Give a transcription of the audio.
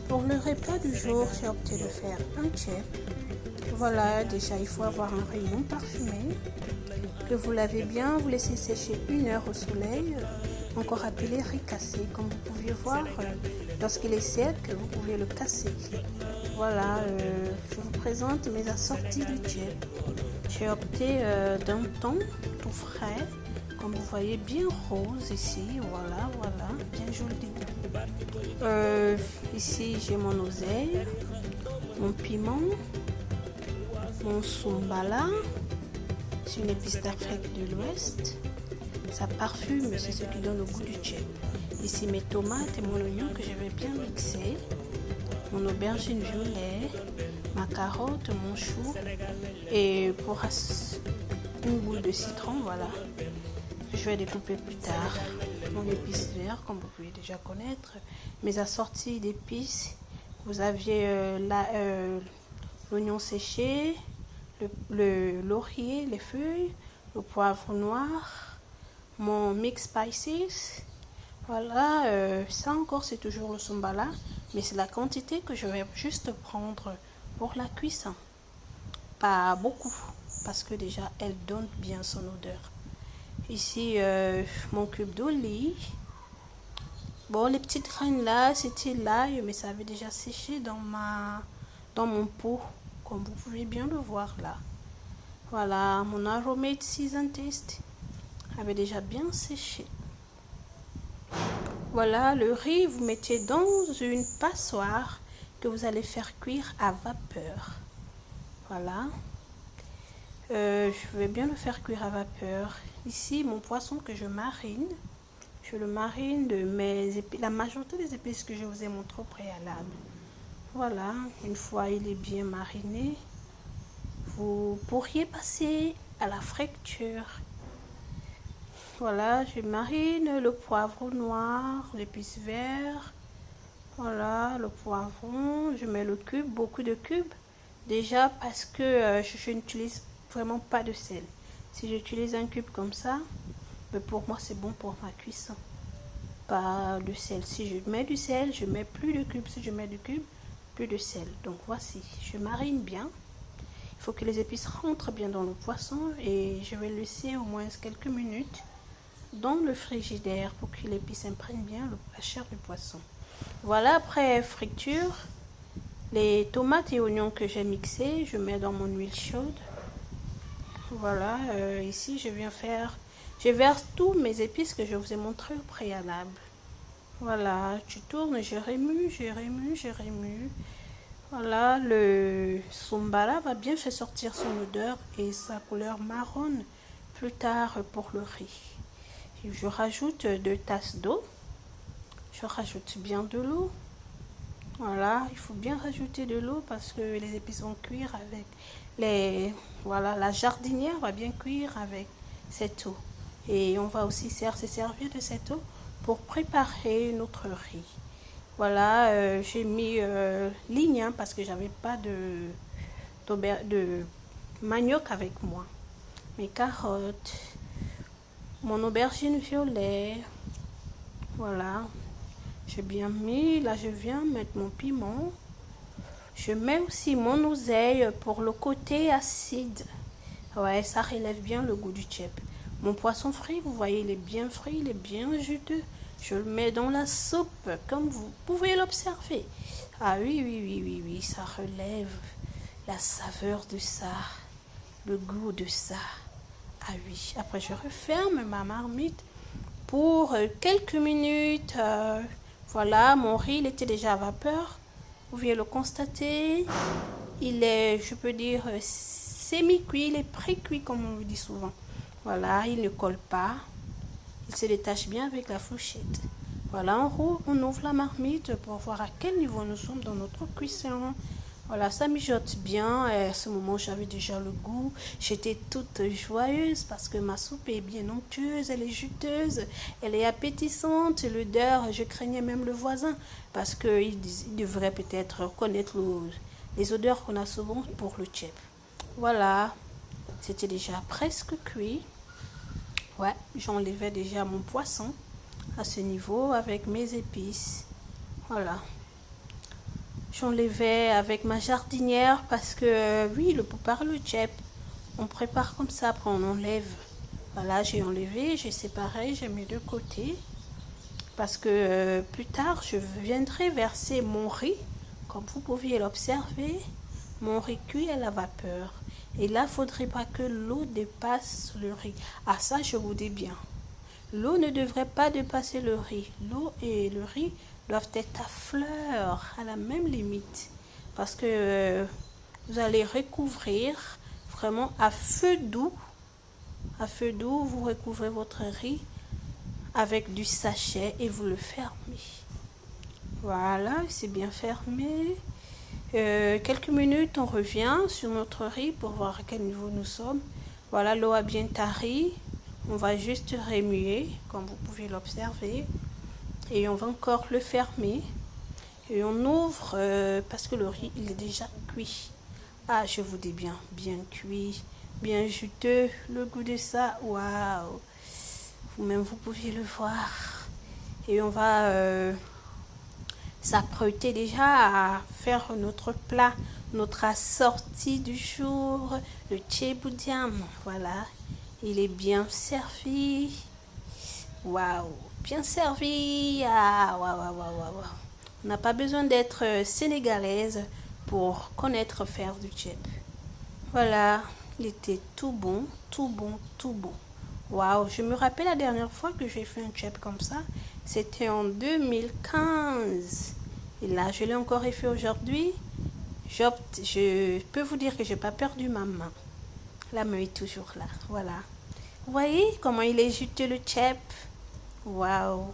Pour le repas du jour, j'ai opté de faire un tchèp. Voilà, déjà il faut avoir un riz non parfumé, que vous lavez bien, vous laissez sécher 1 heure au soleil, encore appelé riz cassé. Comme vous pouvez voir, lorsqu'il est sec, vous pouvez le casser. Voilà, je vous présente mes assortis de tchèp. J'ai opté d'un thon tout frais, comme vous voyez, bien rose ici, voilà, bien joli. Ici j'ai mon oseille, mon piment, mon sombala, c'est une épice d'Afrique de l'Ouest. Ça parfume, c'est ce qui donne le goût du tchèp. Ici mes tomates et mon oignon que je vais bien mixer, mon aubergine violet, ma carotte, mon chou et pour une boule de citron, voilà. Je vais découper plus tard mon épice vert, comme vous pouvez déjà connaître. Mes assortis d'épices, vous aviez l'oignon séché, le laurier, les feuilles, le poivre noir, mon mix spices. Voilà, ça encore c'est toujours le sombala, mais c'est la quantité que je vais juste prendre pour la cuisson. Pas beaucoup, parce que déjà elle donne bien son odeur. Ici, mon cube d'olive. Bon, les petites graines là, c'était l'ail, mais ça avait déjà séché dans mon pot, comme vous pouvez bien le voir là. Voilà, mon aromate season taste avait déjà bien séché. Voilà, le riz, vous mettez dans une passoire que vous allez faire cuire à vapeur. Voilà. Je vais bien le faire cuire à vapeur. Ici, mon poisson que je marine. Je le marine de la majorité des épices que je vous ai montré au préalable. Voilà, une fois il est bien mariné, vous pourriez passer à la friture. Voilà, je marine le poivron noir, l'épice vert. Voilà, le poivron, je mets le cube, beaucoup de cubes. Déjà parce que je n'utilise vraiment pas de sel. Si j'utilise un cube comme ça, mais pour moi c'est bon pour ma cuisson. Pas de sel. Si je mets du sel, je mets plus de cubes. Si je mets du cube, plus de sel. Donc voici, je marine bien. Il faut que les épices rentrent bien dans le poisson et je vais laisser au moins quelques minutes dans le frigidaire pour que l'épice imprègne bien la chair du poisson. Voilà, après friture, les tomates et oignons que j'ai mixés, je mets dans mon huile chaude. Voilà, ici je verse tous mes épices que je vous ai montré au préalable. Voilà, tu tournes, je remue. Voilà, le sombala va bien faire sortir son odeur et sa couleur marron plus tard pour le riz. Je rajoute 2 tasses d'eau. Je rajoute bien de l'eau. Voilà, il faut bien rajouter de l'eau parce que les épices vont cuire avec voilà, la jardinière va bien cuire avec cette eau. Et on va aussi se servir de cette eau pour préparer notre riz. Voilà, j'ai mis ligne parce que j'avais pas de manioc avec moi. Mes carottes, mon aubergine violet. Voilà, j'ai bien mis. Là, je viens mettre mon piment. Je mets aussi mon oseille pour le côté acide. Ouais, ça relève bien le goût du tchèp. Mon poisson frit, vous voyez, il est bien frit, il est bien juteux. Je le mets dans la soupe, comme vous pouvez l'observer. Ah oui, ça relève la saveur de ça, le goût de ça. Ah oui, après je referme ma marmite pour quelques minutes. Voilà, mon riz, il était déjà à vapeur. Vous pouvez le constater. Il est, je peux dire, semi-cuit, il est pré-cuit comme on le dit souvent. Voilà, il ne colle pas. Il se détache bien avec la fourchette. Voilà, on ouvre la marmite pour voir à quel niveau nous sommes dans notre cuisson. Voilà, ça mijote bien. À ce moment, j'avais déjà le goût. J'étais toute joyeuse parce que ma soupe est bien onctueuse, elle est juteuse, elle est appétissante. L'odeur, je craignais même le voisin parce qu'il devrait peut-être reconnaître les odeurs qu'on a souvent pour le tchèp. Voilà, c'était déjà presque cuit. Ouais, j'enlevais déjà mon poisson à ce niveau avec mes épices. Voilà. j'enlevais avec ma jardinière parce que oui, le poupard, le tchèp, on prépare comme ça, après on enlève. Voilà, j'ai enlevé, j'ai séparé, j'ai mis de côté. Parce que plus tard, je viendrai verser mon riz, comme vous pouviez l'observer, mon riz cuit à la vapeur. Et là, il ne faudrait pas que l'eau dépasse le riz. Ah, ça, je vous dis bien. L'eau ne devrait pas dépasser le riz. L'eau et le riz doivent être à fleur, à la même limite. Parce que vous allez recouvrir vraiment à feu doux. À feu doux, vous recouvrez votre riz avec du sachet et vous le fermez. Voilà, c'est bien fermé. Quelques minutes, on revient sur notre riz pour voir à quel niveau nous sommes. Voilà, l'eau a bien tari. On va juste remuer, comme vous pouvez l'observer. Et on va encore le fermer. Et on ouvre parce que le riz, il est déjà cuit. Ah, je vous dis bien, bien cuit, bien juteux. Le goût de ça, waouh! Vous-même, vous pouviez le voir. Et on va s'apprêter déjà à faire notre plat, notre assorti du jour, le tchéboudiam. Voilà, il est bien servi. Waouh, bien servi. Ah, waouh, waouh, waouh, waouh. On n'a pas besoin d'être sénégalaise pour connaître faire du tchèp. Voilà, il était tout bon, tout bon, tout bon. Waouh, je me rappelle la dernière fois que j'ai fait un tchèp comme ça, c'était en 2015. Et là, je l'ai encore fait aujourd'hui. Je peux vous dire que j'ai pas perdu ma main. La main est toujours là, voilà. Vous voyez comment il est juteux le tchèp? Waouh.